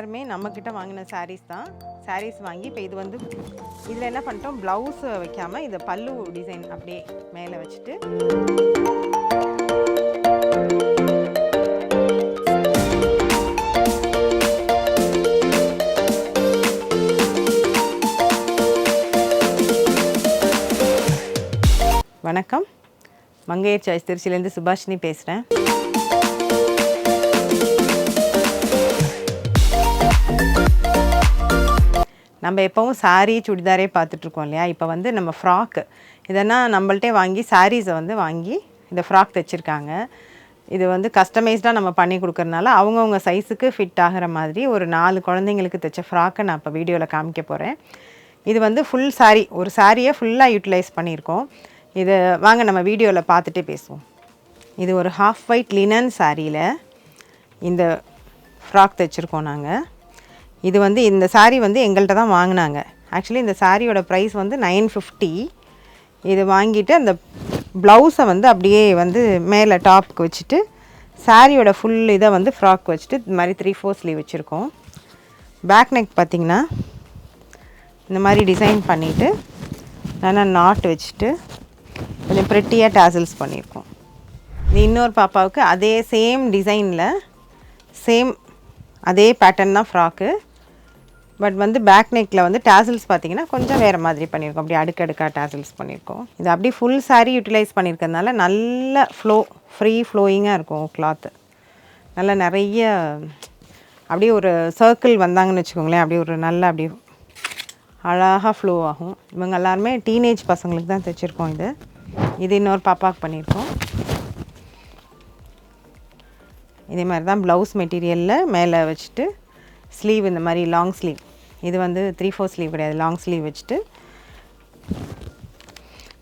எல்லாருமே நம்மக்கிட்ட வாங்கின சாரீஸ் தான். சாரீஸ் வாங்கி இப்போ இது வந்து இதில் என்ன பண்ணிட்டோம், ப்ளவுஸ் வைக்காமல் இதை பல்லு டிசைன் அப்படியே மேலே வச்சுட்டு வணக்கம், மங்கையர் சாய்ஸ் திருச்சியிலேருந்து சுபாஷினி பேசுகிறேன். நம்ம எப்போவும் சாரீ சுடிதாரே பார்த்துட்ருக்கோம் இல்லையா. இப்போ வந்து நம்ம ஃப்ராக்கு இதெல்லாம் நம்மள்ட்டே வாங்கி சாரீஸை வந்து வாங்கி இந்த ஃப்ராக் தைச்சிருக்காங்க. இது வந்து கஸ்டமைஸ்டாக நம்ம பண்ணி கொடுக்குறதுனால அவங்கவுங்க சைஸுக்கு ஃபிட் ஆகிற மாதிரி ஒரு 4 குழந்தைங்களுக்கு தைச்ச ஃப்ராக்கை நான் இப்போ வீடியோவில் காமிக்க போகிறேன். இது வந்து ஃபுல் சாரீ, ஒரு சாரியை ஃபுல்லாக யூட்டிலைஸ் பண்ணியிருக்கோம். இதை வாங்க நம்ம வீடியோவில் பார்த்துட்டே பேசுவோம். இது ஒரு ஹாஃப் ஒயிட் லினன் சாரியில் இந்த ஃப்ராக் தைச்சிருக்கோம் நாங்கள். இது வந்து இந்த சாரீ வந்து எங்கள்கிட்ட தான் வாங்கினாங்க. ஆக்சுவலி இந்த சாரியோட ப்ரைஸ் வந்து 950. இது வாங்கிட்டு அந்த ப்ளவுஸை வந்து அப்படியே வந்து மேலே டாப்புக்கு வச்சுட்டு சாரியோட ஃபுல் இதை வந்து ஃப்ராக் வச்சுட்டு இது மாதிரி 3/4 ஸ்லீவ் வச்சுருக்கோம். பேக் நெக் பார்த்திங்கன்னா இந்த மாதிரி டிசைன் பண்ணிவிட்டு நல்லா நாட் வச்சுட்டு கொஞ்சம் ப்ரெட்டியாக டாசல்ஸ் பண்ணியிருக்கோம். இது இன்னொரு பாப்பாவுக்கு அதே சேம் டிசைனில் சேம் அதே பேட்டர்ன் தான் ஃப்ராக்கு. பட் வந்து பேக் நெக்கில் வந்து டாசல்ஸ் பார்த்திங்கன்னா கொஞ்சம் வேறு மாதிரி பண்ணியிருக்கோம். அப்படி அடுக்கடுக்காக டாசல்ஸ் பண்ணியிருக்கோம். இது அப்படியே ஃபுல் சாரீ யூட்டிலைஸ் பண்ணியிருக்கிறதுனால நல்ல ஃப்ரீ ஃப்ளோயிங்காக இருக்கும் கிளாத்து. நல்லா நிறைய அப்படியே ஒரு சர்க்கிள் வந்தாங்கன்னு வச்சுக்கோங்களேன், அப்படியே ஒரு நல்ல அப்படியே அழகாக ஃப்ளோ ஆகும். இவங்க எல்லாருமே டீனேஜ் பசங்களுக்கு தான் தைச்சிருக்கோம். இது இன்னொரு பாப்பாவுக்கு பண்ணியிருக்கோம். இதே மாதிரி தான் ப்ளவுஸ் மெட்டீரியலில் மேலே வச்சுட்டு ஸ்லீவ் இந்த மாதிரி லாங் ஸ்லீவ், இது வந்து 3/4 ஸ்லீவ் கிடையாது, லாங் ஸ்லீவ் வச்சுட்டு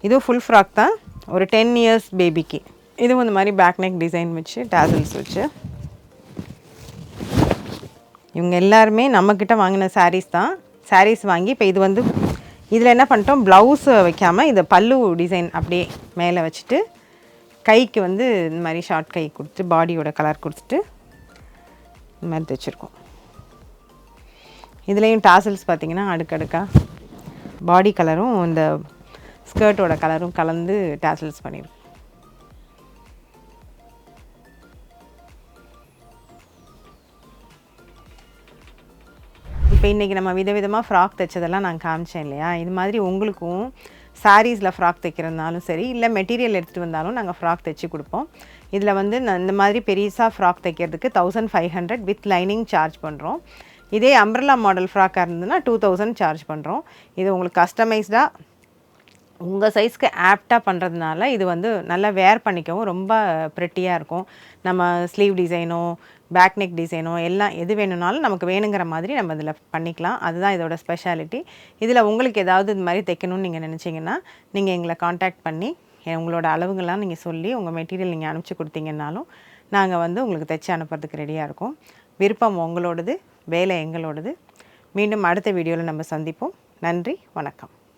இதுவும் ஃபுல் ஃப்ராக் தான், ஒரு 10 இயர்ஸ் பேபிக்கு. இதுவும் இந்த மாதிரி பேக் நெக் டிசைன் வச்சு டாசல்ஸ் வச்சு. இவங்க எல்லாருமே நம்மக்கிட்ட வாங்கின சாரீஸ் தான். சாரீஸ் வாங்கி இப்போ இது வந்து இதில் என்ன பண்ணிட்டோம், ப்ளவுஸ் வைக்காமல் இதை பல்லு டிசைன் அப்படியே மேலே வச்சுட்டு கைக்கு வந்து இந்த மாதிரி ஷார்ட் கை கொடுத்து பாடியோட கலர் கொடுத்துட்டு இந்த மாதிரி தைச்சிருக்கோம். இதுலேயும் டாசல்ஸ் பார்த்திங்கன்னா அடுக்கடுக்காக பாடி கலரும் இந்த ஸ்கர்ட்டோட கலரும் கலந்து டாசல்ஸ் பண்ணியிருக்கோம். இப்போ இன்றைக்கி நம்ம விதவிதமாக ஃப்ராக் தைச்சதெல்லாம் நான் காமிச்சேன் இல்லையா. இது மாதிரி உங்களுக்கும் சாரீஸில் ஃப்ராக் தைக்கிறதுனாலும் சரி, இல்லை மெட்டீரியல் எடுத்துகிட்டு வந்தாலும் நாங்கள் ஃப்ராக் தைச்சி கொடுப்போம். இதில் வந்து இந்த மாதிரி பெரியசாக ஃப்ராக் தைக்கிறதுக்கு 1500 வித் லைனிங் சார்ஜ் பண்ணுறோம். இதே அம்ப்ரெல்லா மாடல் ஃப்ராக்காக இருந்ததுன்னா 2000 சார்ஜ் பண்ணுறோம். இது உங்களுக்கு கஸ்டமைஸ்டாக உங்கள் சைஸ்க்கு ஆப்டாக பண்ணுறதுனால இது வந்து நல்லா வேர் பண்ணிக்கவும் ரொம்ப ப்ரெட்டியாக இருக்கும். நம்ம ஸ்லீவ் டிசைனோ பேக் நெக் டிசைனோ எல்லாம் எது வேணும்னாலும் நமக்கு வேணுங்கிற மாதிரி நம்ம இதில் பண்ணிக்கலாம். அதுதான் இதோட ஸ்பெஷாலிட்டி. இதில் உங்களுக்கு ஏதாவது இது மாதிரி தைக்கணும்னு நீங்கள் நினச்சிங்கன்னா நீங்கள் எங்களை காண்டாக்ட் பண்ணி உங்களோட அளவுங்கள்லாம் நீங்கள் சொல்லி உங்கள் மெட்டீரியல் நீங்கள் அனுப்பிச்சி கொடுத்தீங்கன்னாலும் நாங்கள் வந்து உங்களுக்கு தைச்சி அனுப்புறதுக்கு ரெடியாக இருக்கோம். விருப்பம் உங்களோடது, வேலை எங்களோடது. மீண்டும் அடுத்த வீடியோவில் நம்ம சந்திப்போம். நன்றி, வணக்கம்.